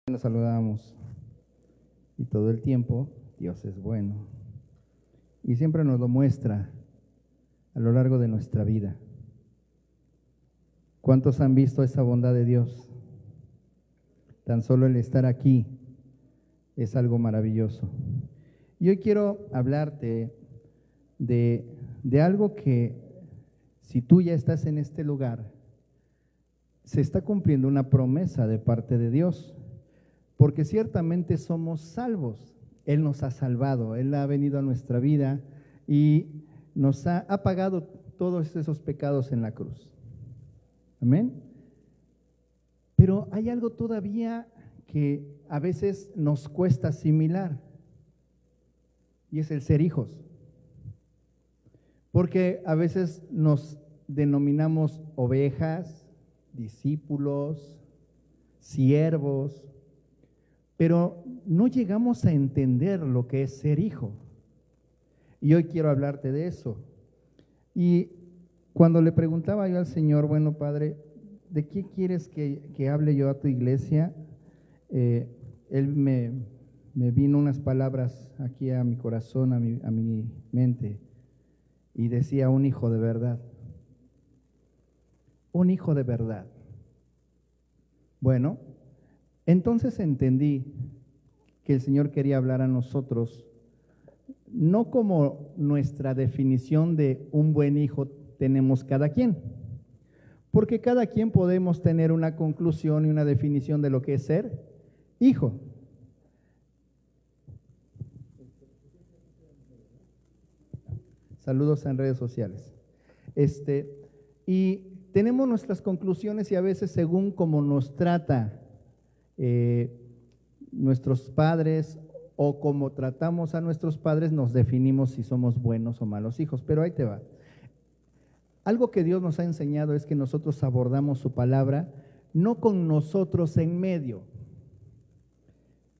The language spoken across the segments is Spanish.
Nos saludamos y todo el tiempo Dios es bueno y siempre nos lo muestra a lo largo de nuestra vida. ¿Cuántos han visto esa bondad de Dios? Tan solo el estar aquí es algo maravilloso. Y hoy quiero hablarte de algo que, si tú ya estás en este lugar, se está cumpliendo una promesa de parte de Dios. Porque ciertamente somos salvos. Él nos ha salvado, Él ha venido a nuestra vida y nos ha pagado todos esos pecados en la cruz. Amén. Pero hay algo todavía que a veces nos cuesta asimilar, y es el ser hijos. Porque a veces nos denominamos ovejas, discípulos, siervos, pero no llegamos a entender lo que es ser hijo. Y hoy quiero hablarte de eso. Y cuando le preguntaba yo al Señor, bueno, Padre, ¿de qué quieres que hable yo a tu iglesia? Él me vino unas palabras aquí a mi corazón, a mi mente, y decía: un hijo de verdad. Un hijo de verdad. Bueno, entonces entendí que el Señor quería hablar a nosotros, no como nuestra definición de un buen hijo tenemos cada quien, porque cada quien podemos tener una conclusión y una definición de lo que es ser hijo. Saludos en redes sociales. Y tenemos nuestras conclusiones y a veces según cómo nos trata nuestros padres o como tratamos a nuestros padres, nos definimos si somos buenos o malos hijos. Pero ahí te va. Algo que Dios nos ha enseñado es que nosotros abordamos su palabra no con nosotros en medio.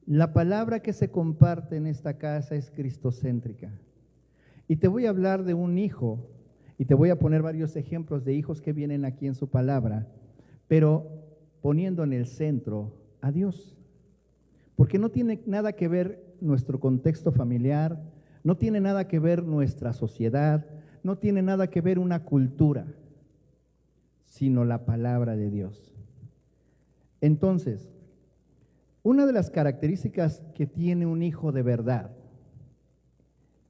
La palabra que se comparte en esta casa es cristocéntrica. Y te voy a hablar de un hijo y te voy a poner varios ejemplos de hijos que vienen aquí en su palabra, pero poniendo en el centro a Dios. Porque no tiene nada que ver nuestro contexto familiar, no tiene nada que ver nuestra sociedad, no tiene nada que ver una cultura, sino la palabra de Dios. Entonces, una de las características que tiene un hijo de verdad,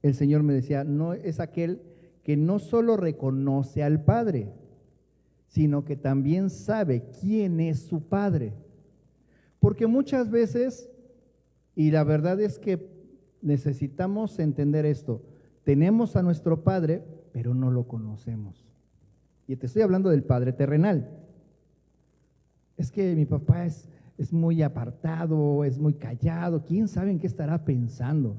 el Señor me decía, no es aquel que no solo reconoce al Padre, sino que también sabe quién es su Padre. Porque muchas veces, y la verdad es que necesitamos entender esto, tenemos a nuestro Padre, pero no lo conocemos. Y te estoy hablando del Padre terrenal. Es que mi papá es muy apartado, es muy callado, ¿quién sabe en qué estará pensando?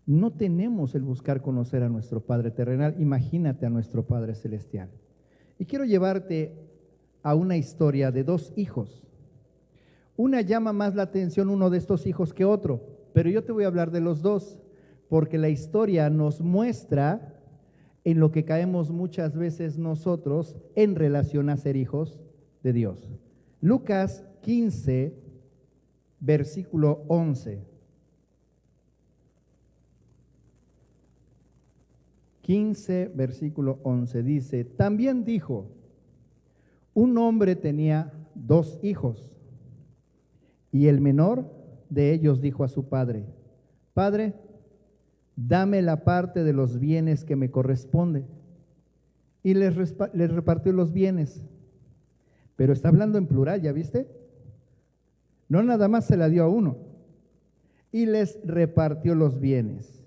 No tenemos el buscar conocer a nuestro Padre terrenal, imagínate a nuestro Padre celestial. Y quiero llevarte a una historia de dos hijos. Una llama más la atención uno de estos hijos que otro, pero yo te voy a hablar de los dos, porque la historia nos muestra en lo que caemos muchas veces nosotros en relación a ser hijos de Dios. Lucas 15, versículo 11. 15, versículo 11, dice: también dijo, un hombre tenía dos hijos, y el menor de ellos dijo a su padre: Padre, dame la parte de los bienes que me corresponde. Y les repartió los bienes. Pero está hablando en plural, ¿ya viste? No nada más se la dio a uno. Y les repartió los bienes.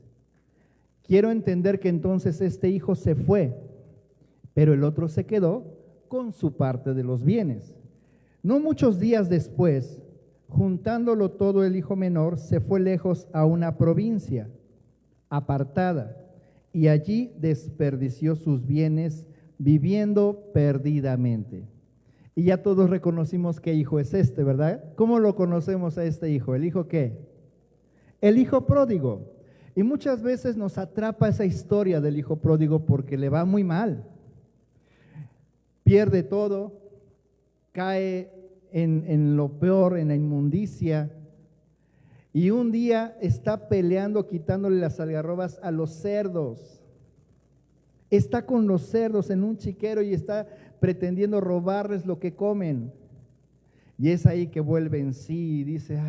Quiero entender que entonces este hijo se fue, pero el otro se quedó con su parte de los bienes. No muchos días después, juntándolo todo, el hijo menor se fue lejos a una provincia apartada y allí desperdició sus bienes viviendo perdidamente. Y ya todos reconocimos qué hijo es este, ¿verdad? ¿Cómo lo conocemos a este hijo? ¿El hijo qué? El hijo pródigo. Y muchas veces nos atrapa esa historia del hijo pródigo porque le va muy mal. Pierde todo, cae en lo peor, en la inmundicia. Y un día está peleando, quitándole las algarrobas a los cerdos. Está con los cerdos en un chiquero y está pretendiendo robarles lo que comen. Y es ahí que vuelve en sí y dice,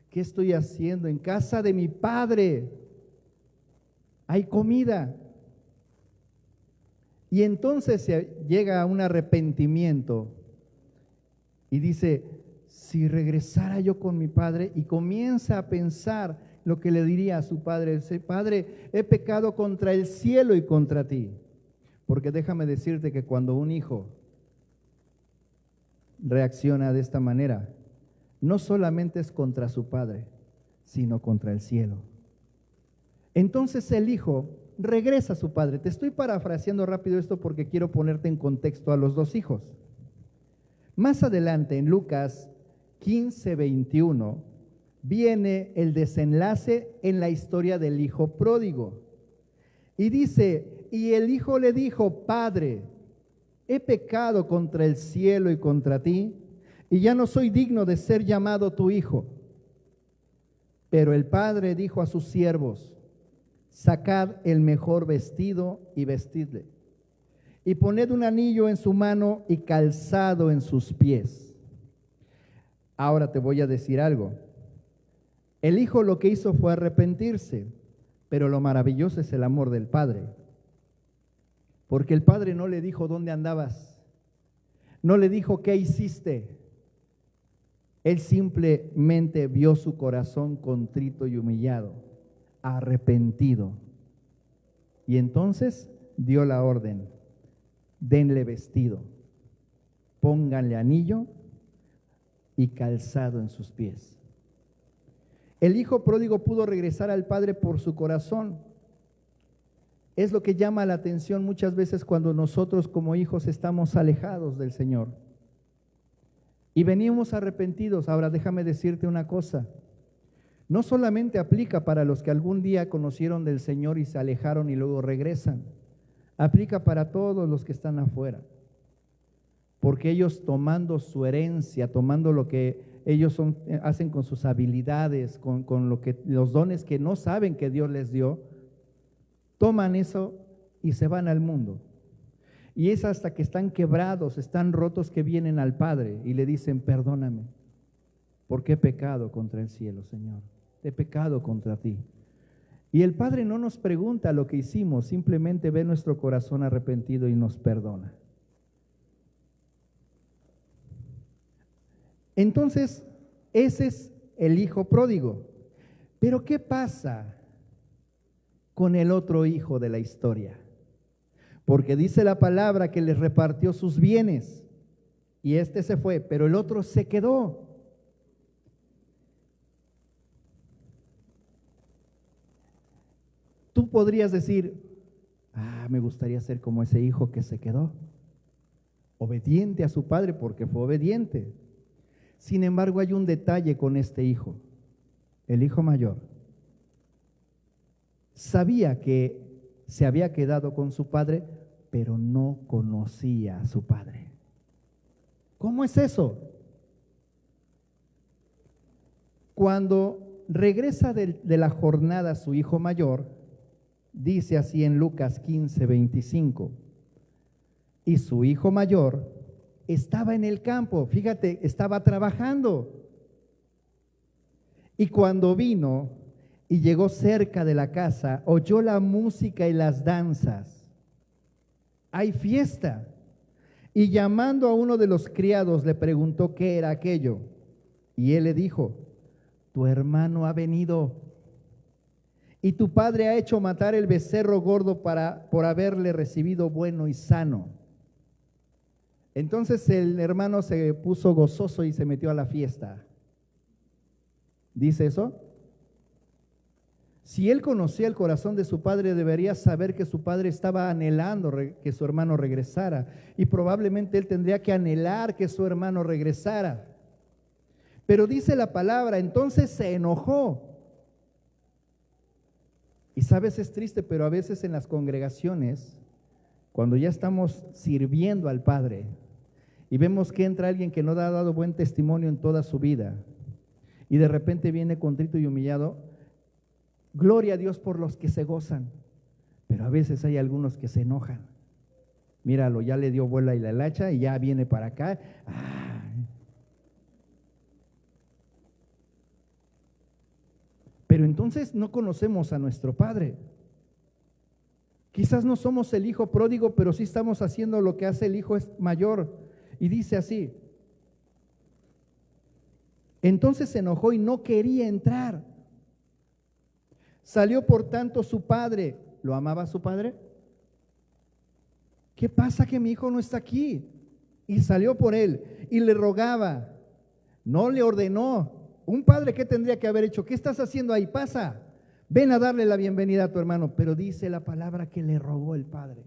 ¿qué estoy haciendo? En casa de mi padre hay comida. Y entonces se llega a un arrepentimiento y dice, si regresara yo con mi padre, y comienza a pensar lo que le diría a su padre. Dice, Padre, he pecado contra el cielo y contra ti. Porque déjame decirte que cuando un hijo reacciona de esta manera, no solamente es contra su padre, sino contra el cielo. Entonces el hijo regresa a su padre. Te estoy parafraseando rápido esto porque quiero ponerte en contexto a los dos hijos. Más adelante, en Lucas 15:21, viene el desenlace en la historia del hijo pródigo. Y dice, y el hijo le dijo, Padre, he pecado contra el cielo y contra ti, y ya no soy digno de ser llamado tu hijo. Pero el padre dijo a sus siervos, sacad el mejor vestido y vestidle, y poned un anillo en su mano y calzado en sus pies. Ahora te voy a decir algo. El hijo lo que hizo fue arrepentirse, pero lo maravilloso es el amor del padre. Porque el padre no le dijo dónde andabas, no le dijo qué hiciste. Él simplemente vio su corazón contrito y humillado, arrepentido. Y entonces dio la orden, denle vestido, pónganle anillo y calzado en sus pies. El hijo pródigo pudo regresar al padre por su corazón. Es lo que llama la atención muchas veces cuando nosotros como hijos estamos alejados del Señor y venimos arrepentidos. Ahora déjame decirte una cosa, no solamente aplica para los que algún día conocieron del Señor y se alejaron y luego regresan, aplica para todos los que están afuera, porque ellos tomando su herencia, tomando lo que ellos hacen con sus habilidades, con los dones que no saben que Dios les dio, toman eso y se van al mundo. Y es hasta que están quebrados, están rotos, que vienen al Padre y le dicen, perdóname, porque he pecado contra el cielo, Señor. He pecado contra ti. Y el Padre no nos pregunta lo que hicimos, simplemente ve nuestro corazón arrepentido y nos perdona. Entonces, ese es el hijo pródigo. Pero ¿qué pasa con el otro hijo de la historia? Porque dice la palabra que les repartió sus bienes y este se fue, pero el otro se quedó. Tú podrías decir, me gustaría ser como ese hijo que se quedó, obediente a su padre porque fue obediente. Sin embargo, hay un detalle con este hijo, el hijo mayor. Sabía que se había quedado con su padre, pero no conocía a su padre. ¿Cómo es eso? Cuando regresa de la jornada su hijo mayor, dice así en Lucas 15:25, y su hijo mayor estaba en el campo, fíjate, estaba trabajando. Y cuando vino y llegó cerca de la casa, oyó la música y las danzas. Hay fiesta. Y llamando a uno de los criados le preguntó qué era aquello. Y él le dijo, tu hermano ha venido y tu padre ha hecho matar el becerro gordo por haberle recibido bueno y sano. Entonces el hermano se puso gozoso y se metió a la fiesta. ¿Dice eso? Si él conocía el corazón de su padre, debería saber que su padre estaba anhelando que su hermano regresara. Y probablemente él tendría que anhelar que su hermano regresara. Pero dice la palabra, entonces se enojó. Y sabes, es triste, pero a veces en las congregaciones, cuando ya estamos sirviendo al Padre y vemos que entra alguien que no ha dado buen testimonio en toda su vida y de repente viene contrito y humillado, gloria a Dios por los que se gozan, pero a veces hay algunos que se enojan. Míralo, ya le dio vuela y la hilacha y ya viene para acá. Ay. Pero entonces no conocemos a nuestro Padre. Quizás no somos el hijo pródigo, pero sí estamos haciendo lo que hace el hijo mayor. Y dice así: entonces se enojó y no quería entrar. Salió por tanto su padre. ¿Lo amaba su padre? ¿Qué pasa que mi hijo no está aquí? Y salió por él y le rogaba. No le ordenó. Un padre, ¿qué tendría que haber hecho? ¿Qué estás haciendo ahí? Pasa. Ven a darle la bienvenida a tu hermano. Pero dice la palabra que le rogó el padre.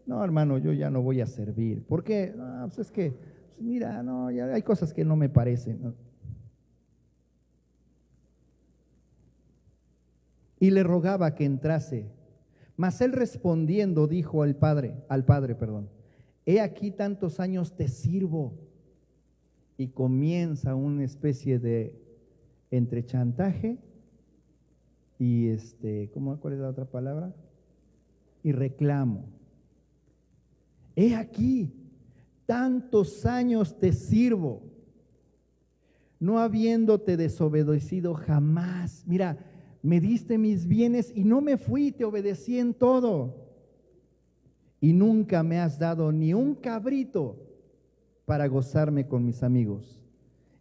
No, hermano, yo ya no voy a servir. ¿Por qué? No, pues es que, pues mira, no, ya hay cosas que no me parecen, ¿no? Y le rogaba que entrase. Mas él respondiendo dijo al padre, he aquí tantos años te sirvo. Y comienza una especie de entre chantaje y ¿cuál es la otra palabra? Y reclamo. He aquí, tantos años te sirvo, no habiéndote desobedecido jamás. Mira, me diste mis bienes y no me fui, te obedecí en todo. Y nunca me has dado ni un cabrito para gozarme con mis amigos.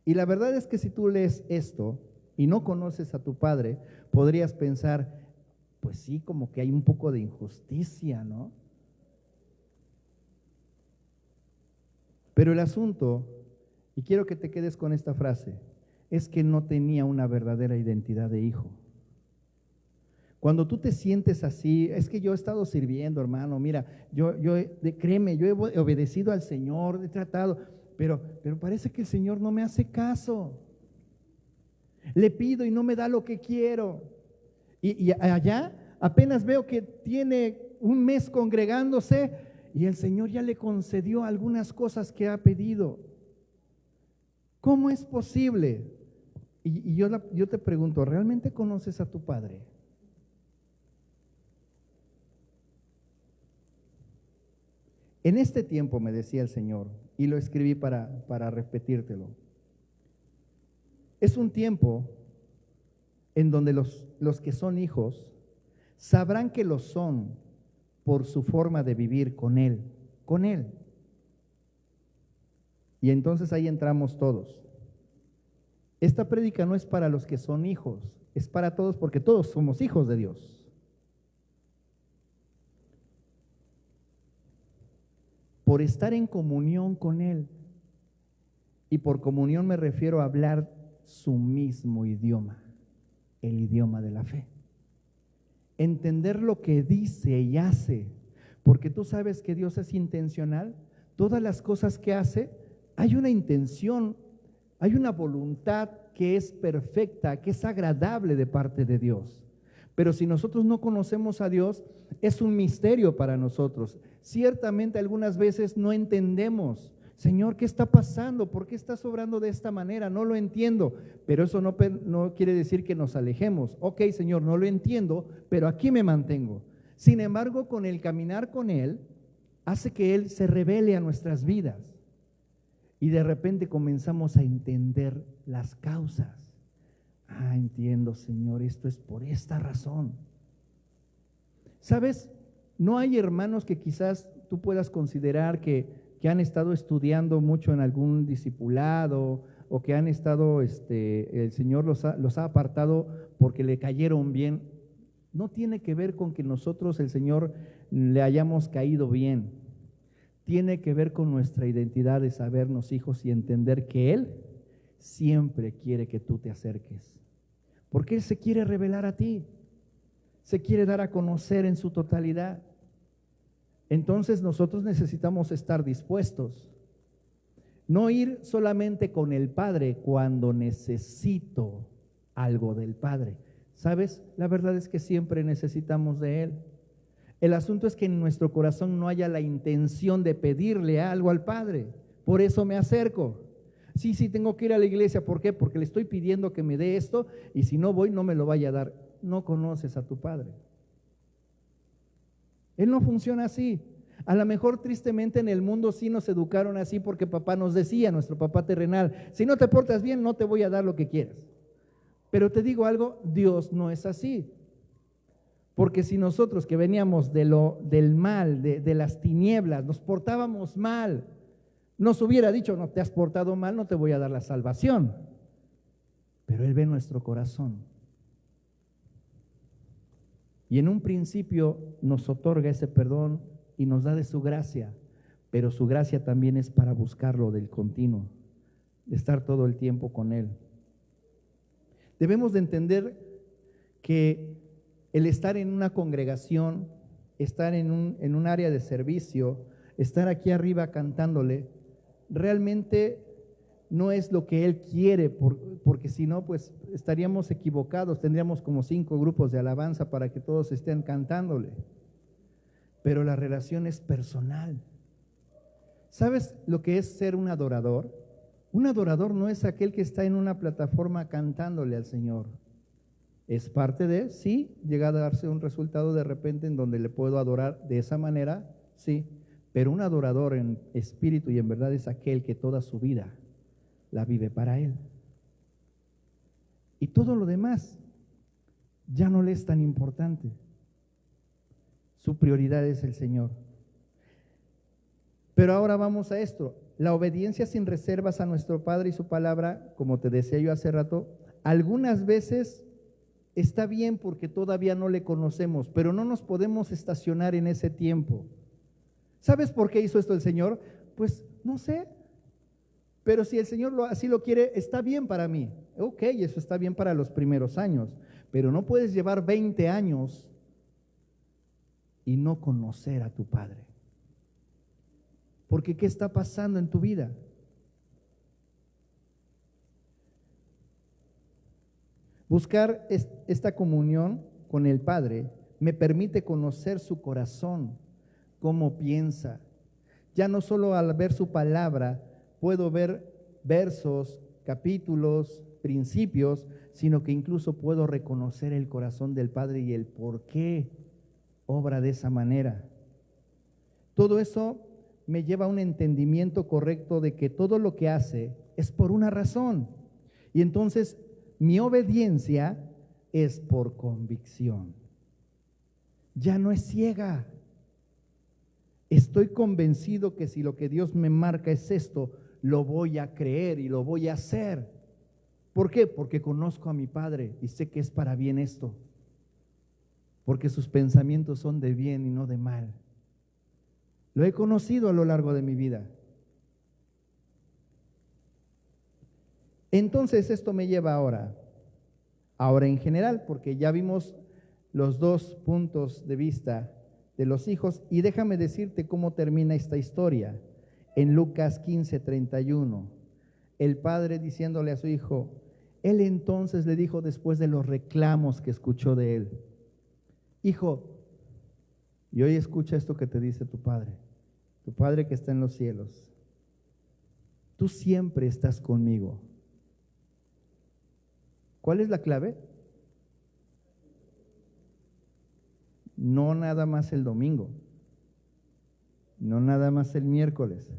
Y la verdad es que si tú lees esto y no conoces a tu padre, podrías pensar, pues sí, como que hay un poco de injusticia, ¿no? Pero el asunto, y quiero que te quedes con esta frase, es que no tenía una verdadera identidad de hijo. Cuando tú te sientes así, es que yo he estado sirviendo, hermano, mira, créeme, yo he obedecido al Señor, he tratado, pero parece que el Señor no me hace caso. Le pido y no me da lo que quiero. Y allá apenas veo que tiene un mes congregándose y el Señor ya le concedió algunas cosas que ha pedido. ¿Cómo es posible? Y yo te pregunto, ¿realmente conoces a tu Padre? En este tiempo, me decía el Señor, y lo escribí para repetírtelo, es un tiempo en donde los que son hijos sabrán que lo son por su forma de vivir con Él. Y entonces ahí entramos todos. Esta prédica no es para los que son hijos, es para todos porque todos somos hijos de Dios. Por estar en comunión con Él. Y por comunión me refiero a hablar su mismo idioma, el idioma de la fe. Entender lo que dice y hace, porque tú sabes que Dios es intencional. Todas las cosas que hace, hay una intención, hay una voluntad que es perfecta, que es agradable de parte de Dios. Pero si nosotros no conocemos a Dios, es un misterio para nosotros. Ciertamente algunas veces no entendemos. Señor, ¿qué está pasando? ¿Por qué estás obrando de esta manera? No lo entiendo. Pero eso no quiere decir que nos alejemos. Ok, Señor, no lo entiendo, pero aquí me mantengo. Sin embargo, con el caminar con Él, hace que Él se revele a nuestras vidas. Y de repente comenzamos a entender las causas. Entiendo, Señor, esto es por esta razón. ¿Sabes? No hay hermanos que quizás tú puedas considerar que han estado estudiando mucho en algún discipulado o que han estado, el Señor los ha apartado porque le cayeron bien. No tiene que ver con que nosotros, el Señor, le hayamos caído bien. Tiene que ver con nuestra identidad de sabernos hijos y entender que Él siempre quiere que tú te acerques. Porque Él se quiere revelar a ti, se quiere dar a conocer en su totalidad. Entonces nosotros necesitamos estar dispuestos, no ir solamente con el Padre cuando necesito algo del Padre. ¿Sabes? La verdad es que siempre necesitamos de Él. El asunto es que en nuestro corazón no haya la intención de pedirle algo al Padre. Por eso me acerco. Sí, tengo que ir a la iglesia. ¿Por qué? Porque le estoy pidiendo que me dé esto y si no voy no me lo vaya a dar. No conoces a tu Padre. Él no funciona así. A lo mejor tristemente en el mundo sí nos educaron así porque papá nos decía, nuestro papá terrenal, si no te portas bien no te voy a dar lo que quieras. Pero te digo algo, Dios no es así. Porque si nosotros que veníamos del mal, de las tinieblas, nos portábamos mal, nos hubiera dicho, no te has portado mal, no te voy a dar la salvación. Pero Él ve nuestro corazón. Y en un principio nos otorga ese perdón y nos da de su gracia, pero su gracia también es para buscarlo del continuo, de estar todo el tiempo con Él. Debemos de entender que el estar en una congregación, estar en un área de servicio, estar aquí arriba cantándole, realmente no es lo que Él quiere, porque si no, pues estaríamos equivocados, tendríamos como 5 grupos de alabanza para que todos estén cantándole. Pero la relación es personal. ¿Sabes lo que es ser un adorador? Un adorador no es aquel que está en una plataforma cantándole al Señor. Es parte de, sí, llega a darse un resultado de repente en donde le puedo adorar de esa manera, sí, pero un adorador en espíritu y en verdad es aquel que toda su vida la vive para Él. Y todo lo demás ya no le es tan importante. Su prioridad es el Señor. Pero ahora vamos a esto. La obediencia sin reservas a nuestro Padre y su palabra, como te decía yo hace rato, algunas veces está bien porque todavía no le conocemos, pero no nos podemos estacionar en ese tiempo. ¿Sabes por qué hizo esto el Señor? Pues no sé, pero si el Señor así lo quiere, está bien para mí. Ok, eso está bien para los primeros años, pero no puedes llevar 20 años y no conocer a tu Padre. Porque ¿qué está pasando en tu vida? Buscar esta comunión con el Padre me permite conocer su corazón, cómo piensa. Ya no solo al ver su palabra puedo ver versos, capítulos, principios, sino que incluso puedo reconocer el corazón del Padre y el por qué obra de esa manera. Todo eso me lleva a un entendimiento correcto de que todo lo que hace es por una razón. Y entonces mi obediencia es por convicción. Ya no es ciega. Estoy convencido que si lo que Dios me marca es esto, lo voy a creer y lo voy a hacer. ¿Por qué? Porque conozco a mi Padre y sé que es para bien esto. Porque sus pensamientos son de bien y no de mal. Lo he conocido a lo largo de mi vida. Entonces esto me lleva ahora en general, porque ya vimos los 2 puntos de vista de los hijos, y déjame decirte cómo termina esta historia. En Lucas 15:31, el padre diciéndole a su hijo, él entonces le dijo después de los reclamos que escuchó de él, hijo, y hoy escucha esto que te dice tu padre que está en los cielos, tú siempre estás conmigo. ¿Cuál es la clave? No nada más el domingo, no nada más el miércoles.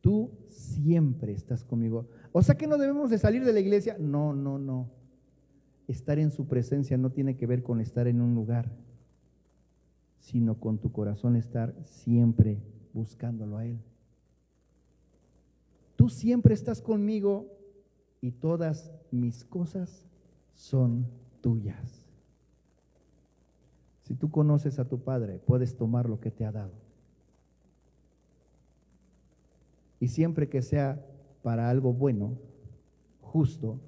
Tú siempre estás conmigo. O sea que no debemos de salir de la iglesia. No. Estar en su presencia no tiene que ver con estar en un lugar, sino con tu corazón estar siempre buscándolo a Él. Tú siempre estás conmigo y todas mis cosas son tuyas. Si tú conoces a tu Padre, puedes tomar lo que te ha dado. Y siempre que sea para algo bueno, justo,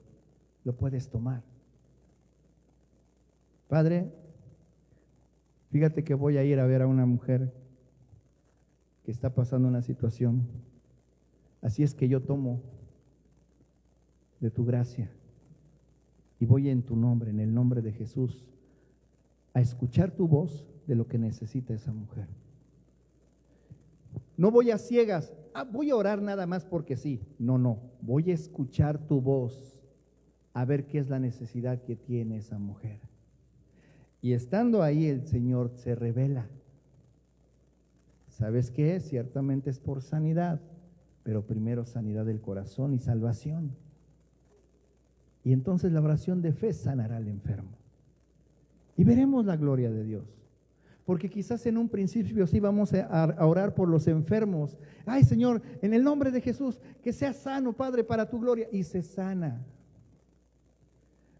lo puedes tomar. Padre, fíjate que voy a ir a ver a una mujer que está pasando una situación. Así es que yo tomo de tu gracia y voy en tu nombre, en el nombre de Jesús, a escuchar tu voz de lo que necesita esa mujer. No voy a ciegas, voy a orar nada más porque sí. No, voy a escuchar tu voz, a ver qué es la necesidad que tiene esa mujer. Y estando ahí el Señor se revela. ¿Sabes qué? Ciertamente es por sanidad, pero primero sanidad del corazón y salvación. Y entonces la oración de fe sanará al enfermo. Y veremos la gloria de Dios. Porque quizás en un principio sí vamos a orar por los enfermos. Ay, Señor, en el nombre de Jesús, que sea sano, Padre, para tu gloria. Y se sana.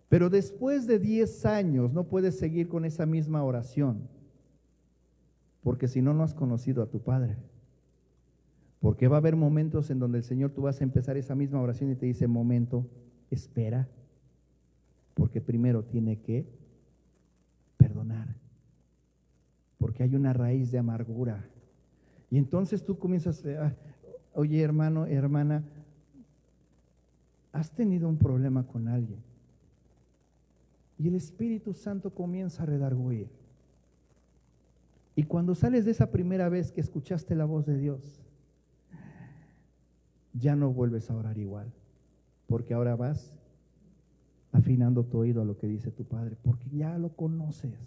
Pero después de 10 años no puedes seguir con esa misma oración. Porque si no, no has conocido a tu Padre. Porque va a haber momentos en donde el Señor, tú vas a empezar esa misma oración y te dice, momento, espera. Porque primero tiene que perdonar. Porque hay una raíz de amargura. Y entonces tú comienzas, oye hermano, hermana, ¿has tenido un problema con alguien? Y el Espíritu Santo comienza a redarguir. Y cuando sales de esa primera vez que escuchaste la voz de Dios, ya no vuelves a orar igual. Porque ahora vas afinando tu oído a lo que dice tu Padre, porque ya lo conoces.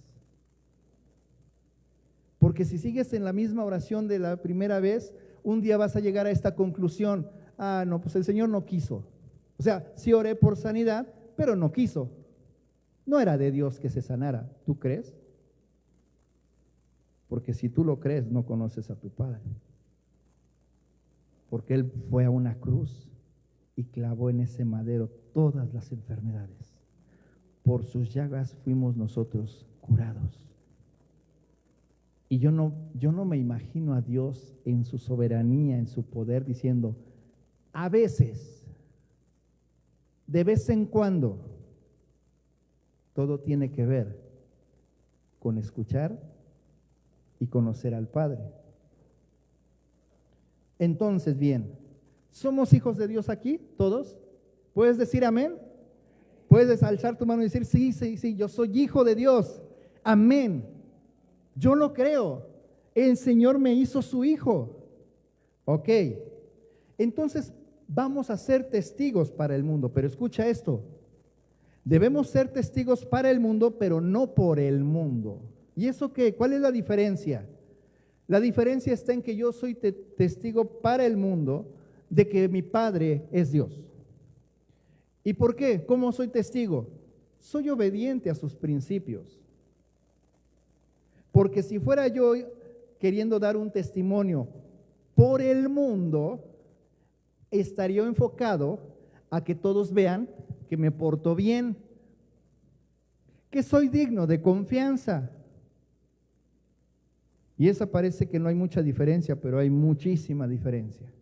Porque si sigues en la misma oración de la primera vez, un día vas a llegar a esta conclusión, no, pues el Señor no quiso. O sea, sí oré por sanidad, pero no quiso. No era de Dios que se sanara, ¿tú crees? Porque si tú lo crees, no conoces a tu Padre. Porque Él fue a una cruz y clavó en ese madero todas las enfermedades. Por sus llagas fuimos nosotros curados. Y yo no me imagino a Dios en su soberanía, en su poder, diciendo, a veces, de vez en cuando, todo tiene que ver con escuchar y conocer al Padre. Entonces, bien, ¿somos hijos de Dios aquí, todos? ¿Puedes decir amén? ¿Puedes alzar tu mano y decir, sí, yo soy hijo de Dios? Amén. Yo lo creo. El Señor me hizo su hijo. Ok. Entonces, vamos a ser testigos para el mundo. Pero escucha esto. Debemos ser testigos para el mundo, pero no por el mundo. ¿Y eso qué? ¿Cuál es la diferencia? La diferencia está en que yo soy testigo para el mundo de que mi Padre es Dios. ¿Y por qué? ¿Cómo soy testigo? Soy obediente a sus principios. Porque si fuera yo queriendo dar un testimonio por el mundo, estaría enfocado a que todos vean que me porto bien, que soy digno de confianza. Y esa parece que no hay mucha diferencia, pero hay muchísima diferencia.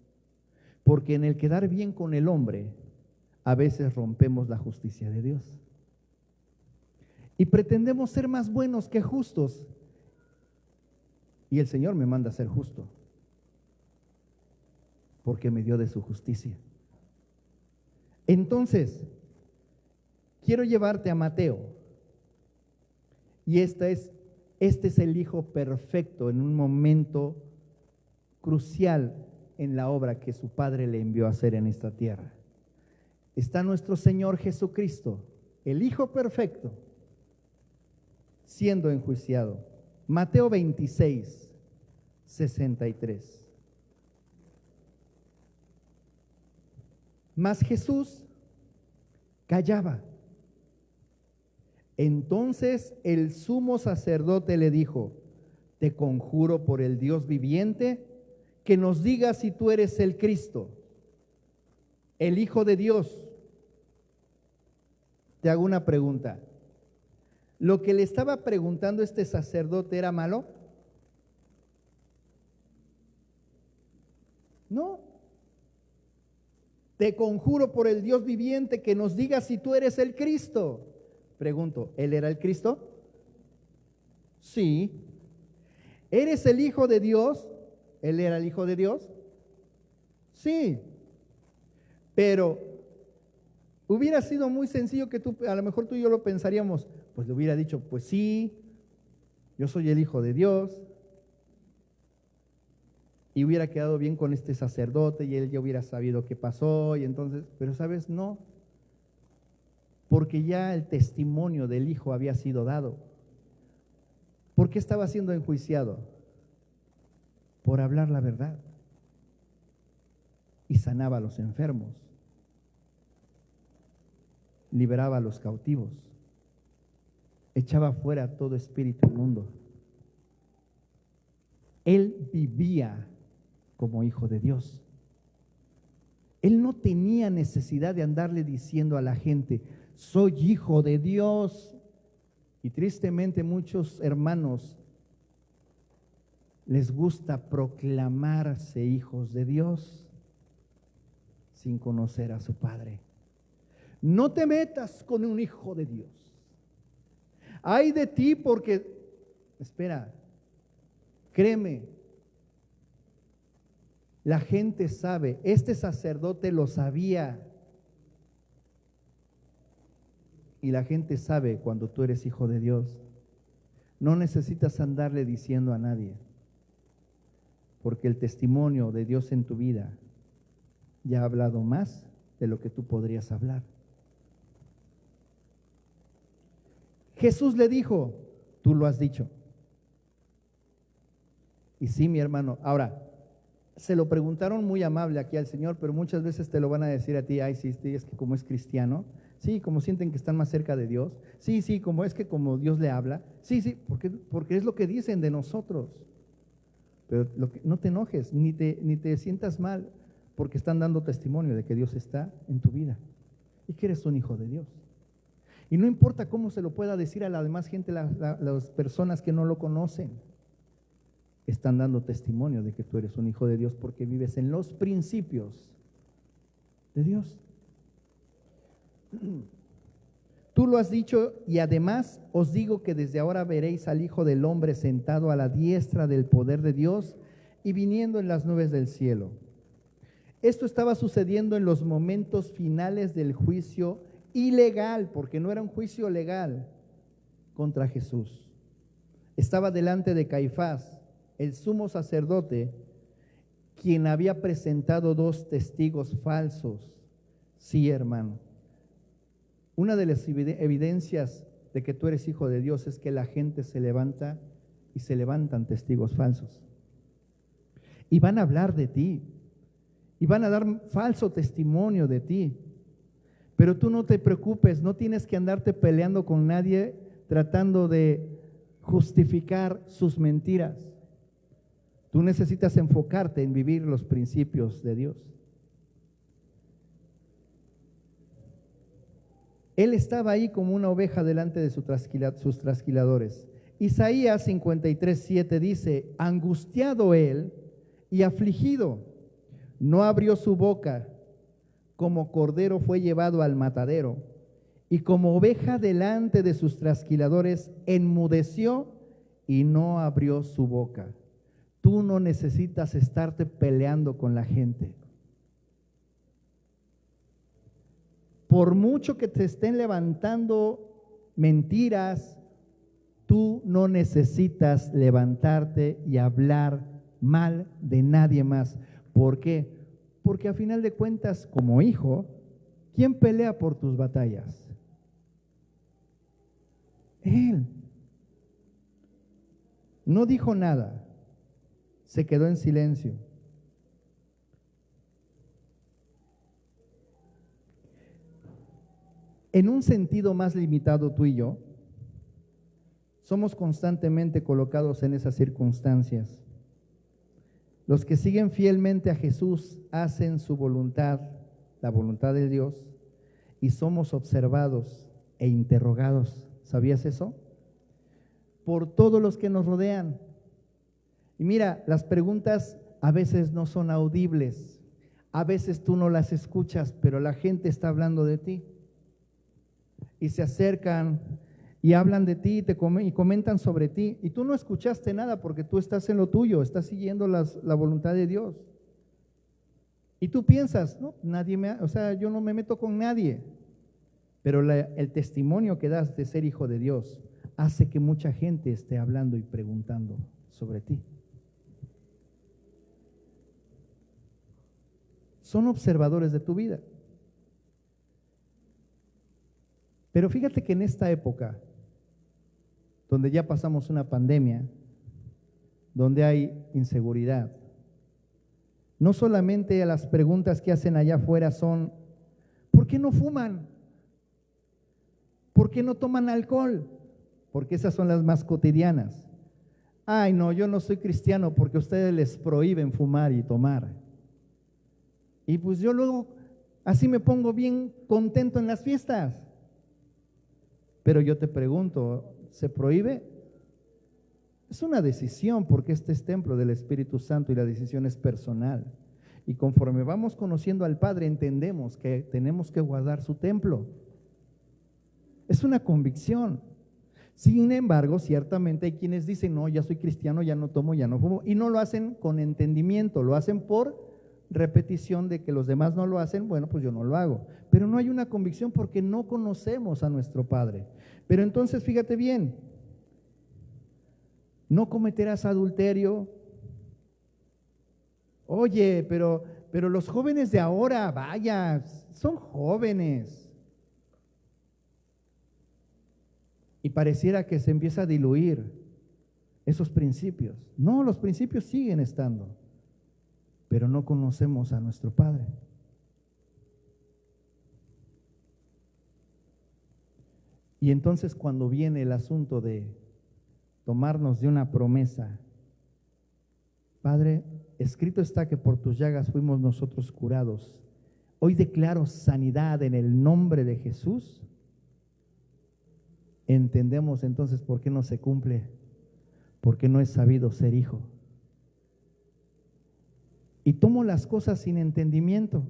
Porque en el quedar bien con el hombre, a veces rompemos la justicia de Dios. Y pretendemos ser más buenos que justos. Y el Señor me manda a ser justo, porque me dio de su justicia. Entonces, quiero llevarte a Mateo. Y este es el Hijo perfecto en un momento crucial en la obra que su Padre le envió a hacer en esta tierra. Está nuestro Señor Jesucristo, el Hijo perfecto, siendo enjuiciado. Mateo 26, 63. Mas Jesús callaba. Entonces el sumo sacerdote le dijo, te conjuro por el Dios viviente, que nos digas si tú eres el Cristo, el Hijo de Dios. Te hago una pregunta. ¿Lo que le estaba preguntando este sacerdote era malo? No. Te conjuro por el Dios viviente que nos digas si tú eres el Cristo. Pregunto, ¿él era el Cristo? Sí. ¿Eres el Hijo de Dios? ¿Él era el Hijo de Dios? Sí. Pero hubiera sido muy sencillo que a lo mejor tú y yo lo pensaríamos, pues le hubiera dicho, pues sí, yo soy el Hijo de Dios, y hubiera quedado bien con este sacerdote y él ya hubiera sabido qué pasó, y entonces, pero sabes, no, porque ya el testimonio del Hijo había sido dado. ¿Por qué estaba siendo enjuiciado? Por hablar la verdad. Y sanaba a los enfermos, liberaba a los cautivos, echaba fuera todo espíritu inmundo. Él vivía como hijo de Dios. Él no tenía necesidad de andarle diciendo a la gente, soy hijo de Dios. Y tristemente muchos hermanos les gusta proclamarse hijos de Dios sin conocer a su Padre. No te metas con un hijo de Dios. Ay de ti porque, espera, créeme, la gente sabe, este sacerdote lo sabía. Y la gente sabe cuando tú eres hijo de Dios. No necesitas andarle diciendo a nadie, porque el testimonio de Dios en tu vida ya ha hablado más de lo que tú podrías hablar. Jesús le dijo, tú lo has dicho. Y sí, mi hermano, ahora, se lo preguntaron muy amable aquí al Señor, pero muchas veces te lo van a decir a ti, ay, sí, es que como es cristiano, sí, como sienten que están más cerca de Dios, sí, como es que como Dios le habla, sí, porque es lo que dicen de nosotros. Pero no te enojes, ni te sientas mal, porque están dando testimonio de que Dios está en tu vida y que eres un hijo de Dios. Y no importa cómo se lo pueda decir a la demás gente, las personas que no lo conocen, están dando testimonio de que tú eres un hijo de Dios porque vives en los principios de Dios. Tú lo has dicho y además os digo que desde ahora veréis al Hijo del Hombre sentado a la diestra del poder de Dios y viniendo en las nubes del cielo. Esto estaba sucediendo en los momentos finales del juicio ilegal, porque no era un juicio legal contra Jesús. Estaba delante de Caifás, el sumo sacerdote, quien había presentado 2 testigos falsos. Sí, hermano. Una de las evidencias de que tú eres hijo de Dios es que la gente se levanta y se levantan testigos falsos. Y van a hablar de ti. Y van a dar falso testimonio de ti. Pero tú no te preocupes, no tienes que andarte peleando con nadie tratando de justificar sus mentiras. Tú necesitas enfocarte en vivir los principios de Dios. Él estaba ahí como una oveja delante de sus trasquiladores. Isaías 53:7 dice, angustiado él y afligido, no abrió su boca, como cordero fue llevado al matadero, y como oveja delante de sus trasquiladores, enmudeció y no abrió su boca. Tú no necesitas estarte peleando con la gente. Por mucho que te estén levantando mentiras, tú no necesitas levantarte y hablar mal de nadie más. ¿Por qué? Porque a final de cuentas, como hijo, ¿quién pelea por tus batallas? Él. No dijo nada, se quedó en silencio. En un sentido más limitado, tú y yo somos constantemente colocados en esas circunstancias. Los que siguen fielmente a Jesús hacen su voluntad, la voluntad de Dios, y somos observados e interrogados. ¿Sabías eso? Por todos los que nos rodean. Y mira, las preguntas a veces no son audibles, a veces tú no las escuchas, pero la gente está hablando de ti. Y se acercan y hablan de ti y comentan sobre ti. Y tú no escuchaste nada porque tú estás en lo tuyo, estás siguiendo la voluntad de Dios. Y tú piensas, no, yo no me meto con nadie. Pero el testimonio que das de ser hijo de Dios hace que mucha gente esté hablando y preguntando sobre ti. Son observadores de tu vida. Pero fíjate que en esta época, donde ya pasamos una pandemia, donde hay inseguridad, no solamente las preguntas que hacen allá afuera son, ¿por qué no fuman? ¿Por qué no toman alcohol? Porque esas son las más cotidianas. Ay, no, yo no soy cristiano porque ustedes les prohíben fumar y tomar. Y pues yo luego así me pongo bien contento en las fiestas. Pero yo te pregunto, ¿se prohíbe? Es una decisión porque este es templo del Espíritu Santo y la decisión es personal. Y conforme vamos conociendo al Padre, entendemos que tenemos que guardar su templo. Es una convicción. Sin embargo, ciertamente hay quienes dicen, no, ya soy cristiano, ya no tomo, ya no fumo, y no lo hacen con entendimiento, lo hacen por repetición de que los demás no lo hacen, bueno, pues yo no lo hago. Pero no hay una convicción porque no conocemos a nuestro Padre. Pero entonces, fíjate bien, no cometerás adulterio. Oye, pero los jóvenes de ahora, vaya, son jóvenes. Y pareciera que se empieza a diluir esos principios. No, los principios siguen estando, pero no conocemos a nuestro Padre. Y entonces cuando viene el asunto de tomarnos de una promesa, Padre, escrito está que por tus llagas fuimos nosotros curados. Hoy declaro sanidad en el nombre de Jesús. Entendemos entonces por qué no se cumple, porque no es sabido ser hijo. Y tomo las cosas sin entendimiento.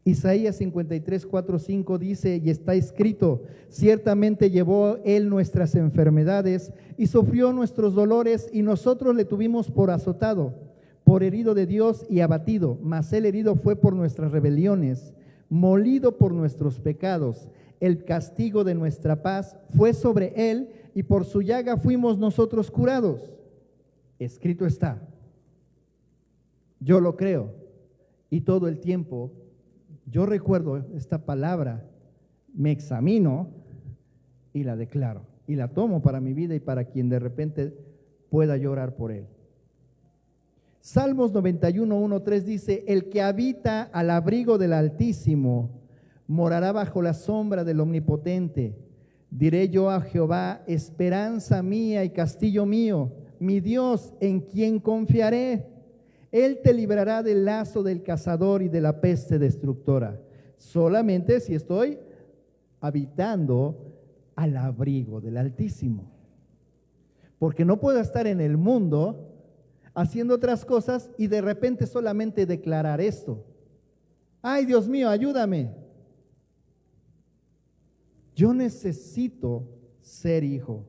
Isaías 53, 4, 5 dice, y está escrito, ciertamente llevó él nuestras enfermedades y sufrió nuestros dolores, y nosotros le tuvimos por azotado, por herido de Dios y abatido, mas él herido fue por nuestras rebeliones, molido por nuestros pecados. El castigo de nuestra paz fue sobre él, y por su llaga fuimos nosotros curados. Escrito está. Yo lo creo, y todo el tiempo yo recuerdo esta palabra, me examino y la declaro, y la tomo para mi vida y para quien de repente pueda llorar por él. Salmos 91, 1, 3 dice, el que habita al abrigo del Altísimo morará bajo la sombra del Omnipotente. Diré yo a Jehová, esperanza mía y castillo mío, mi Dios, en quien confiaré. Él te librará del lazo del cazador y de la peste destructora. Solamente si estoy habitando al abrigo del Altísimo. Porque no puedo estar en el mundo haciendo otras cosas y de repente solamente declarar esto. Ay, Dios mío, ayúdame. Yo necesito ser hijo.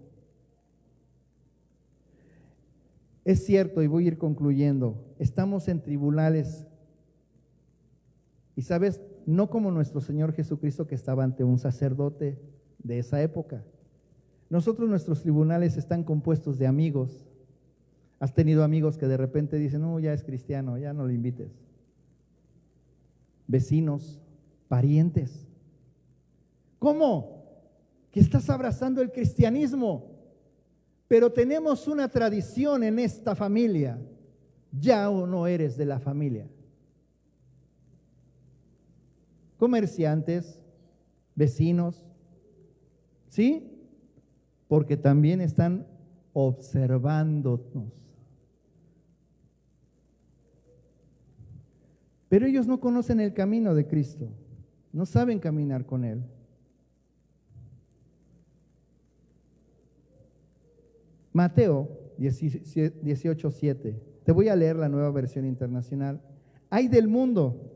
Es cierto, y voy a ir concluyendo, estamos en tribunales. Y sabes, no como nuestro Señor Jesucristo que estaba ante un sacerdote de esa época. Nosotros, nuestros tribunales están compuestos de amigos. Has tenido amigos que de repente dicen, no, ya es cristiano, ya no lo invites. Vecinos, parientes. ¿Cómo? Que estás abrazando el cristianismo. Pero tenemos una tradición en esta familia. Ya o no eres de la familia. Comerciantes, vecinos, ¿sí? Porque también están observándonos. Pero ellos no conocen el camino de Cristo, no saben caminar con Él. Mateo 18:7. Te voy a leer la Nueva Versión Internacional. Ay del mundo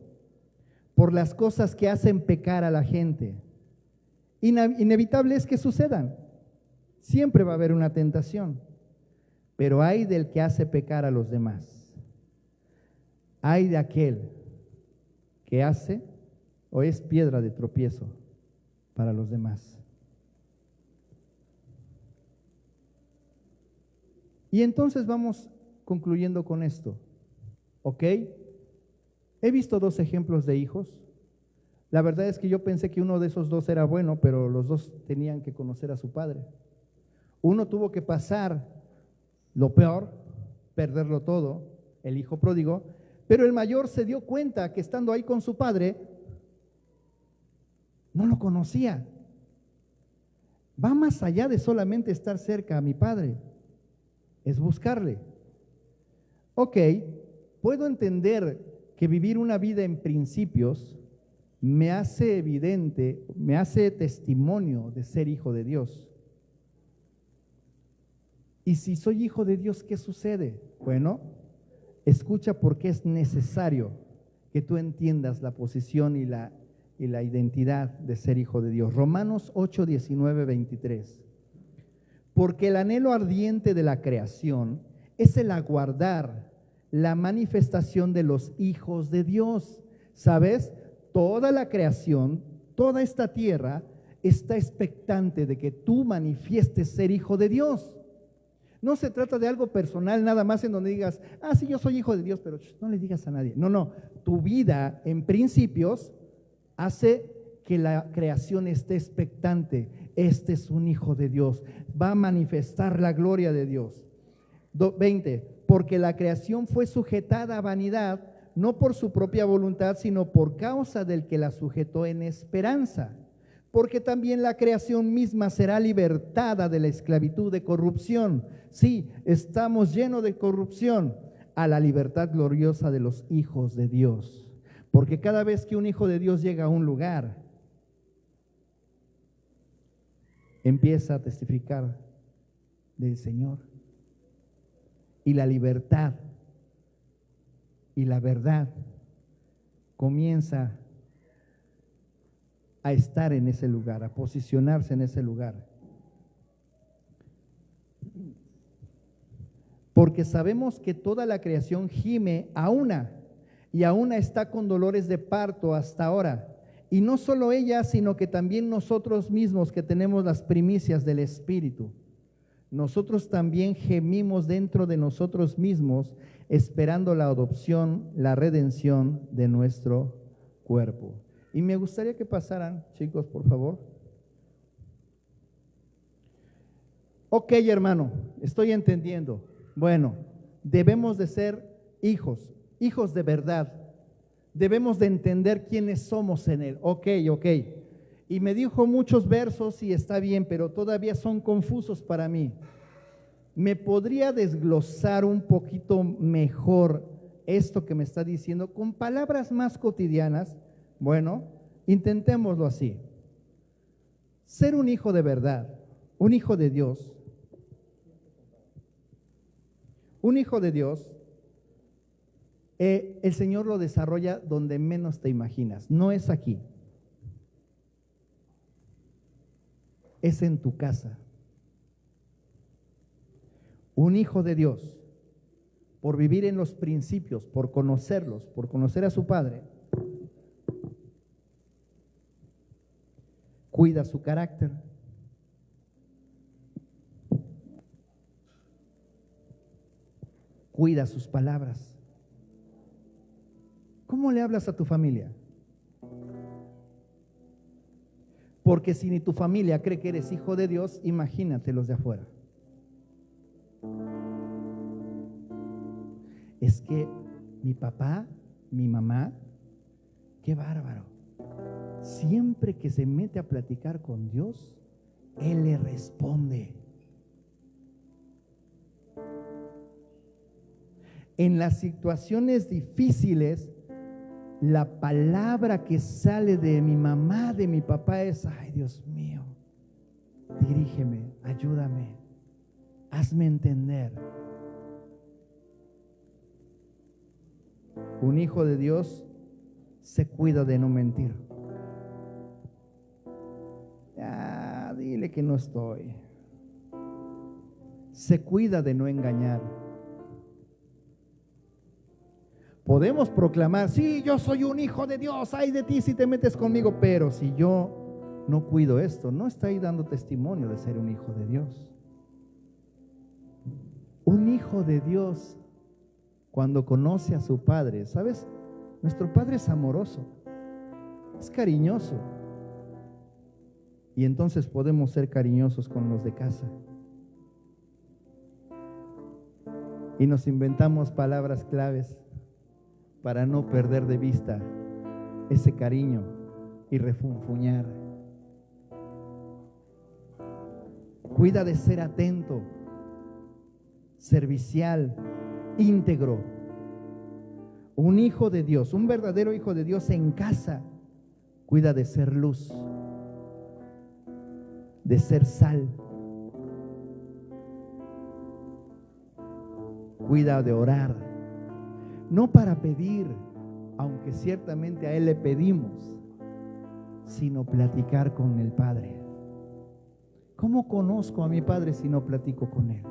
por las cosas que hacen pecar a la gente. Inevitable es que sucedan. Siempre va a haber una tentación. Pero ay del que hace pecar a los demás. Ay de aquel que hace o es piedra de tropiezo para los demás. Y entonces vamos concluyendo con esto, ¿ok? He visto dos ejemplos de hijos. La verdad es que yo pensé que uno de esos dos era bueno, pero los dos tenían que conocer a su padre. Uno tuvo que pasar lo peor, perderlo todo, el hijo pródigo, pero el mayor se dio cuenta que estando ahí con su padre, no lo conocía. Va más allá de solamente estar cerca a mi padre, es buscarle. Ok, puedo entender que vivir una vida en principios me hace evidente, me hace testimonio de ser hijo de Dios. Y si soy hijo de Dios, ¿qué sucede? Bueno, escucha porque es necesario que tú entiendas la posición y la identidad de ser hijo de Dios. Romanos 8, 19, 23. Porque el anhelo ardiente de la creación es el aguardar la manifestación de los hijos de Dios. ¿Sabes? Toda la creación, toda esta tierra está expectante de que tú manifiestes ser hijo de Dios. No se trata de algo personal nada más en donde digas, sí, yo soy hijo de Dios, pero no le digas a nadie. No, tu vida en principios hace que la creación esté expectante. Este es un hijo de Dios, va a manifestar la gloria de Dios. 20, porque la creación fue sujetada a vanidad, no por su propia voluntad, sino por causa del que la sujetó en esperanza. Porque también la creación misma será libertada de la esclavitud de corrupción. Sí, estamos llenos de corrupción, a la libertad gloriosa de los hijos de Dios. Porque cada vez que un hijo de Dios llega a un lugar, empieza a testificar del Señor. Y la libertad y la verdad comienza a estar en ese lugar, a posicionarse en ese lugar. Porque sabemos que toda la creación gime a una, y a una está con dolores de parto hasta ahora. Y no solo ella, sino que también nosotros mismos que tenemos las primicias del Espíritu. Nosotros también gemimos dentro de nosotros mismos, esperando la adopción, la redención de nuestro cuerpo. Y me gustaría que pasaran, chicos, por favor. Ok, hermano, estoy entendiendo. Bueno, debemos de ser hijos de verdad. Debemos de entender quiénes somos en Él. Ok. Y me dijo muchos versos y está bien, pero todavía son confusos para mí. ¿Me podría desglosar un poquito mejor esto que me está diciendo con palabras más cotidianas? Bueno, intentémoslo así. Ser un hijo de verdad, un hijo de Dios. Un hijo de Dios, el Señor lo desarrolla donde menos te imaginas. No es aquí. Es en tu casa. Un hijo de Dios, por vivir en los principios, por conocerlos, por conocer a su Padre, cuida su carácter, cuida sus palabras. ¿Cómo le hablas a tu familia? Porque si ni tu familia cree que eres hijo de Dios, imagínate los de afuera. Es que mi papá, mi mamá, qué bárbaro. Siempre que se mete a platicar con Dios, Él le responde. En las situaciones difíciles, la palabra que sale de mi mamá, de mi papá es: ay, Dios mío, dirígeme, ayúdame, hazme entender. Un hijo de Dios se cuida de no mentir. Dile que no estoy. Se cuida de no engañar. Podemos proclamar: sí, yo soy un hijo de Dios, ay de ti si te metes conmigo, pero si yo no cuido esto, no estoy dando testimonio de ser un hijo de Dios. Un hijo de Dios, cuando conoce a su Padre, ¿sabes? Nuestro Padre es amoroso, es cariñoso. Y entonces podemos ser cariñosos con los de casa. Y nos inventamos palabras claves para no perder de vista ese cariño y refunfuñar. Cuida de ser atento, servicial, íntegro. Un hijo de Dios, un verdadero hijo de Dios en casa, cuida de ser luz, de ser sal. Cuida de orar, no para pedir, aunque ciertamente a Él le pedimos, sino platicar con el Padre. ¿Cómo conozco a mi Padre si no platico con Él?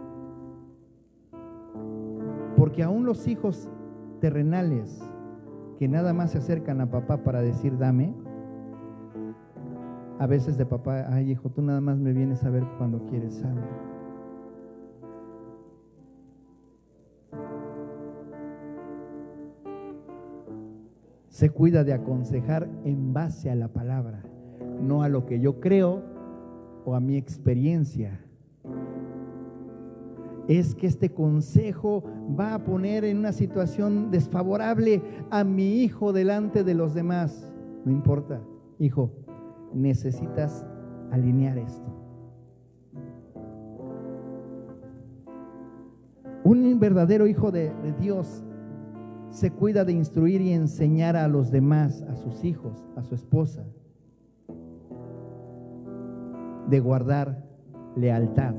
Porque aún los hijos terrenales que nada más se acercan a papá para decir dame, a veces de papá, ay hijo, tú nada más me vienes a ver cuando quieres algo. Se cuida de aconsejar en base a la palabra, no a lo que yo creo o a mi experiencia. Es que este consejo va a poner en una situación desfavorable a mi hijo delante de los demás. No importa, hijo, necesitas alinear esto. Un verdadero hijo de Dios se cuida de instruir y enseñar a los demás, a sus hijos, a su esposa, de guardar lealtad.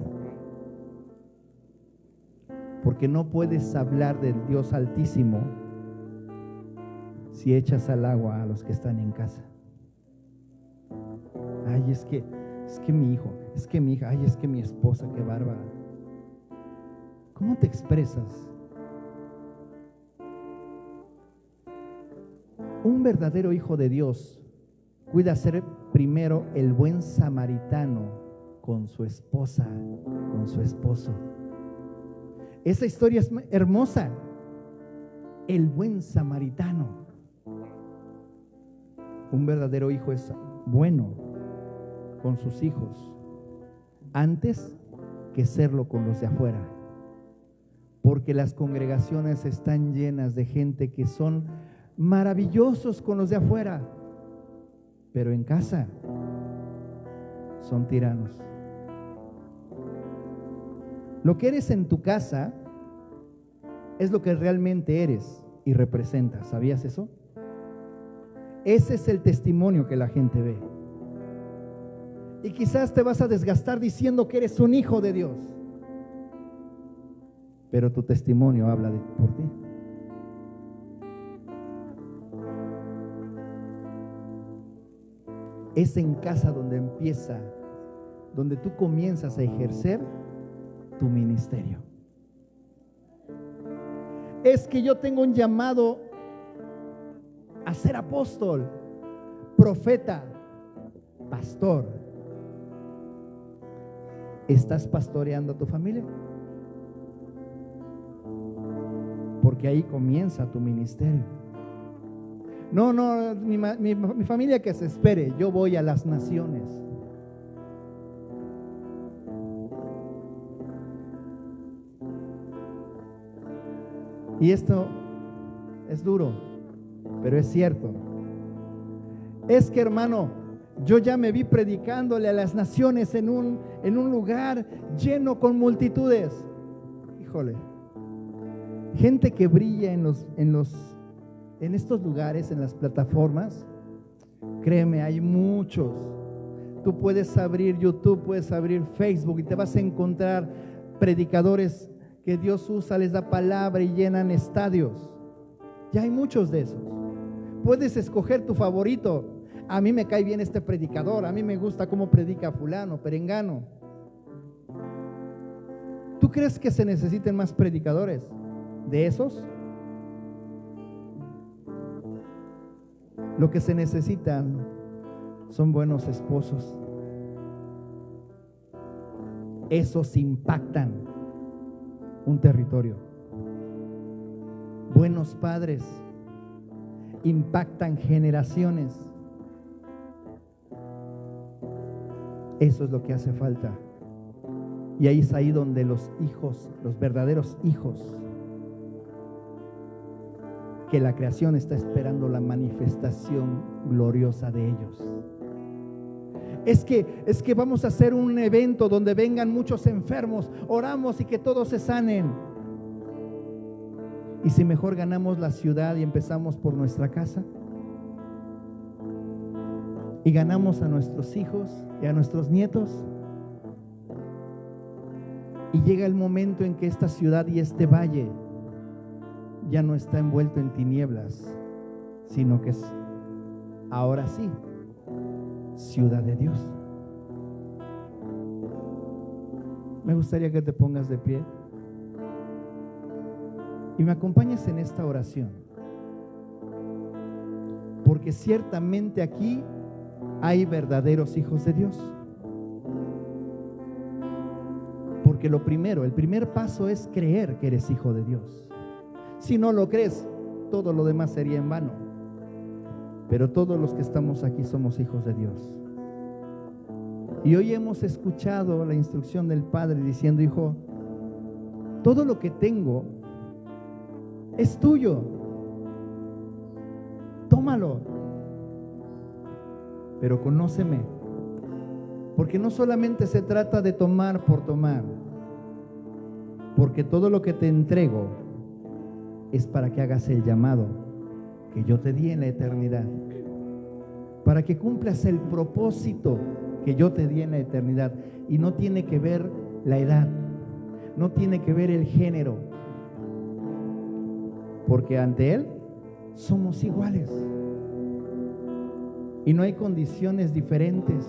Porque no puedes hablar del Dios Altísimo si echas al agua a los que están en casa. Ay, es que mi hijo, es que mi hija, ay, es que mi esposa, qué bárbara. ¿Cómo te expresas? Un verdadero hijo de Dios cuida ser primero el buen samaritano con su esposa, con su esposo. Esa historia es hermosa. El buen samaritano. Un verdadero hijo es bueno con sus hijos antes que serlo con los de afuera. Porque las congregaciones están llenas de gente que son maravillosos con los de afuera, pero en casa son tiranos. Lo que eres en tu casa es lo que realmente eres y representas. ¿Sabías eso? Ese es el testimonio que la gente ve. Y quizás te vas a desgastar diciendo que eres un hijo de Dios, pero tu testimonio habla por ti. Es en casa donde donde tú comienzas a ejercer tu ministerio. Es que yo tengo un llamado a ser apóstol, profeta, pastor. ¿Estás pastoreando a tu familia? Porque ahí comienza tu ministerio. No, mi familia que se espere, yo voy a las naciones. Y esto es duro, pero es cierto. Es que, hermano, yo ya me vi predicándole a las naciones en un lugar lleno con multitudes. Híjole, gente que brilla en estos lugares, en las plataformas. Créeme, hay muchos. Tú puedes abrir YouTube, puedes abrir Facebook y te vas a encontrar predicadores que Dios usa, les da palabra y llenan estadios. Ya hay muchos de esos. Puedes escoger tu favorito. A mí me cae bien este predicador, a mí me gusta cómo predica fulano, perengano. ¿Tú crees que se necesiten más predicadores de esos? Lo que se necesitan son buenos esposos. Esos impactan. un territorio. Buenos padres impactan generaciones. Eso es lo que hace falta. Y ahí es ahí donde los hijos, los verdaderos hijos, que la creación está esperando la manifestación gloriosa de ellos. Es que vamos a hacer un evento donde vengan muchos enfermos, oramos y que todos se sanen. ¿Y si mejor ganamos la ciudad y empezamos por nuestra casa? Y ganamos a nuestros hijos y a nuestros nietos. Y llega el momento en que esta ciudad y este valle ya no está envuelto en tinieblas, sino que es ahora sí ciudad de Dios. Me gustaría que te pongas de pie y me acompañes en esta oración, porque ciertamente aquí hay verdaderos hijos de Dios. Porque lo primero, el primer paso es creer que eres hijo de Dios. Si no lo crees, todo lo demás sería en vano. Pero todos los que estamos aquí somos hijos de Dios. Y hoy hemos escuchado la instrucción del Padre diciendo: hijo, todo lo que tengo es tuyo. Tómalo. Pero conóceme. Porque no solamente se trata de tomar por tomar. Porque todo lo que te entrego es para que hagas el llamado que yo te di en la eternidad, para que cumplas el propósito que yo te di en la eternidad. Y no tiene que ver la edad, no tiene que ver el género, porque ante Él somos iguales y no hay condiciones diferentes.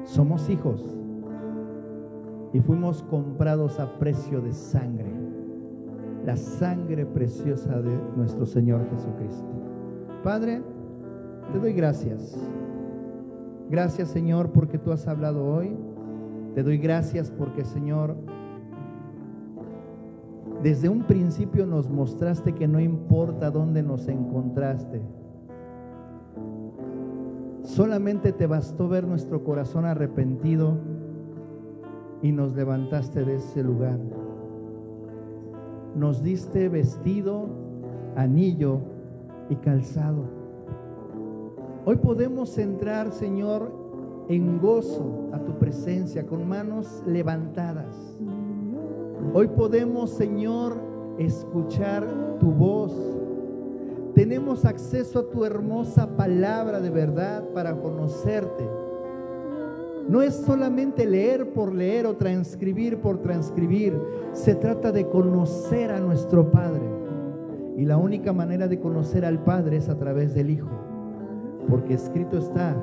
Somos hijos y fuimos comprados a precio de sangre, la sangre preciosa de nuestro Señor Jesucristo. Padre, te doy gracias. Gracias, Señor, porque tú has hablado hoy. Te doy gracias porque, Señor, desde un principio nos mostraste que no importa dónde nos encontraste, solamente te bastó ver nuestro corazón arrepentido y nos levantaste de ese lugar. Nos diste vestido, anillo y calzado. Hoy podemos entrar, Señor, en gozo a tu presencia con manos levantadas. Hoy podemos, Señor, escuchar tu voz. Tenemos acceso a tu hermosa palabra de verdad para conocerte. No es solamente leer por leer o transcribir por transcribir. Se trata de conocer a nuestro Padre. Y la única manera de conocer al Padre es a través del Hijo. Porque escrito está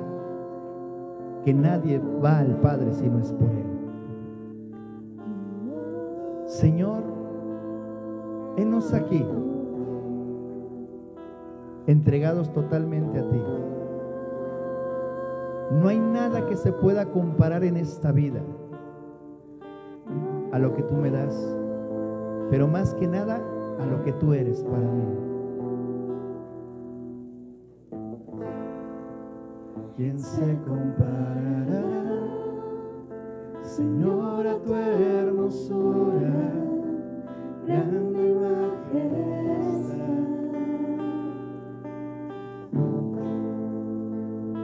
que nadie va al Padre si no es por Él. Señor, henos aquí, entregados totalmente a ti. No hay nada que se pueda comparar en esta vida a lo que tú me das, pero más que nada a lo que tú eres para mí. ¿Quién se comparará, Señor, a tu hermosura, grande majestad?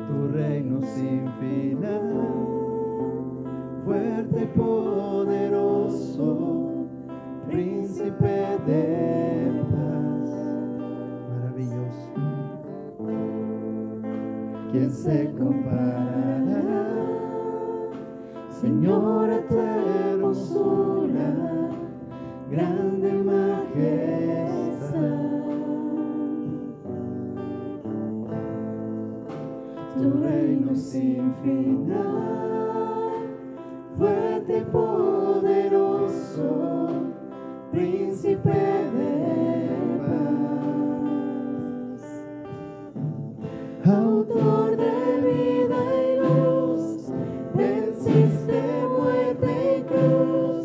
Tu reino sin final, fuerte, poderoso, príncipe de paz. Maravilloso. ¿Quién se comparará, Señor, a tu hermosura, grande majestad? Tu reino sin final, fuerte, poderoso, príncipe de paz. Autor de vida y luz, venciste muerte y cruz,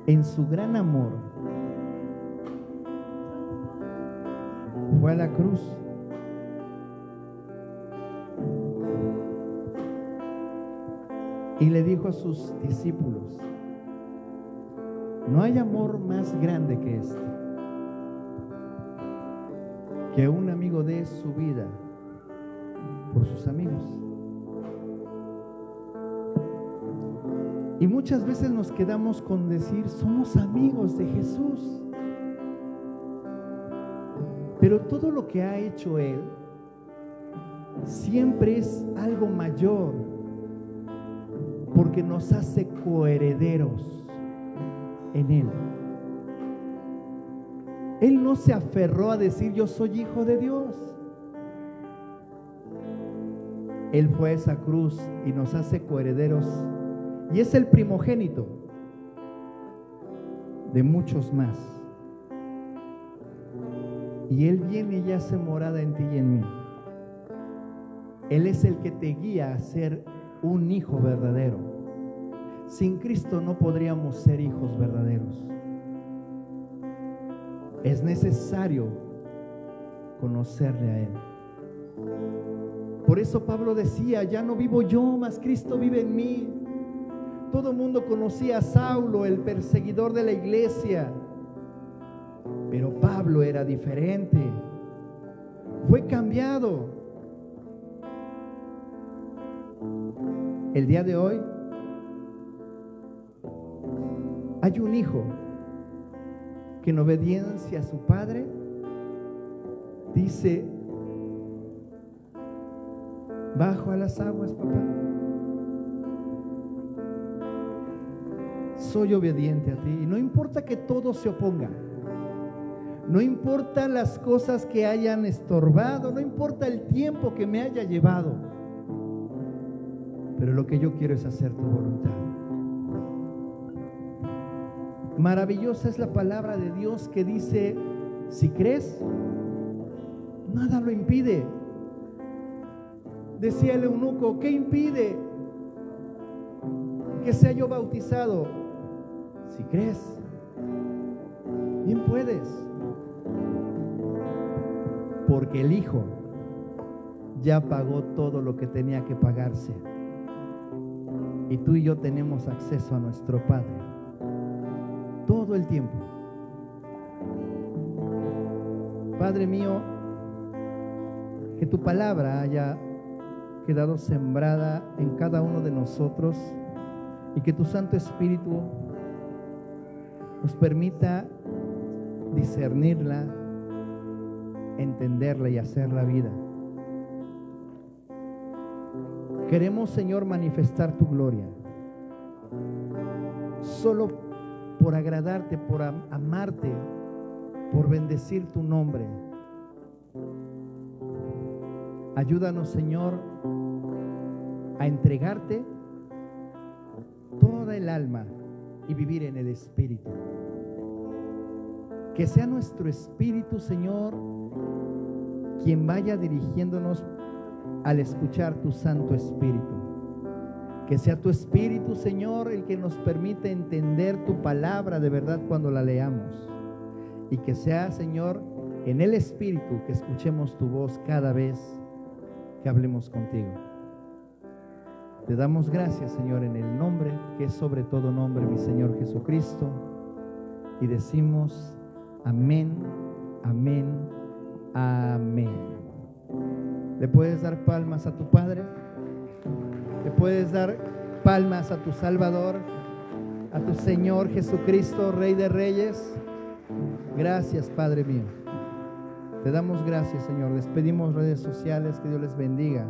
en su gran amor, fue a la cruz. Y le dijo a sus discípulos: no hay amor más grande que este, que un amigo dé su vida por sus amigos. Y muchas veces nos quedamos con decir: somos amigos de Jesús. Pero todo lo que ha hecho Él siempre es algo mayor, porque nos hace coherederos en Él. Él no se aferró a decir: yo soy hijo de Dios. Él fue a esa cruz y nos hace coherederos, y es el primogénito de muchos más. Y Él viene y hace morada en ti y en mí. Él es el que te guía a ser un hijo verdadero. Sin Cristo no podríamos ser hijos verdaderos. Es necesario conocerle a Él. Por eso Pablo decía: ya no vivo yo, mas Cristo vive en mí. Todo el mundo conocía a Saulo, el perseguidor de la iglesia, pero Pablo era diferente. Fue cambiado. El día de hoy hay un hijo que en obediencia a su padre dice: bajo a las aguas, papá. Soy obediente a ti. Y no importa que todo se oponga, no importa las cosas que hayan estorbado, no importa el tiempo que me haya llevado, pero lo que yo quiero es hacer tu voluntad. Maravillosa es la palabra de Dios que dice: si crees, nada lo impide. Decía el eunuco: ¿qué impide que sea yo bautizado? Si crees, bien puedes, porque el Hijo ya pagó todo lo que tenía que pagarse, y tú y yo tenemos acceso a nuestro Padre todo el tiempo. Padre mío, que tu palabra haya quedado sembrada en cada uno de nosotros, y que tu Santo Espíritu nos permita discernirla, entenderla y hacerla vida. Queremos, Señor, manifestar tu gloria, solo por agradarte, por amarte, por bendecir tu nombre. Ayúdanos, Señor, a entregarte toda el alma y vivir en el Espíritu. Que sea nuestro espíritu, Señor, quien vaya dirigiéndonos al escuchar tu Santo Espíritu. Que sea tu Espíritu, Señor, el que nos permite entender tu palabra de verdad cuando la leamos. Y que sea, Señor, en el Espíritu que escuchemos tu voz cada vez que hablemos contigo. Te damos gracias, Señor, en el nombre que es sobre todo nombre, mi Señor Jesucristo. Y decimos: amén, amén, amén. ¿Le puedes dar palmas a tu Padre? ¿Le puedes dar palmas a tu Salvador, a tu Señor Jesucristo, Rey de Reyes? Gracias, Padre mío. Te damos gracias, Señor. Despedimos redes sociales. Que Dios les bendiga.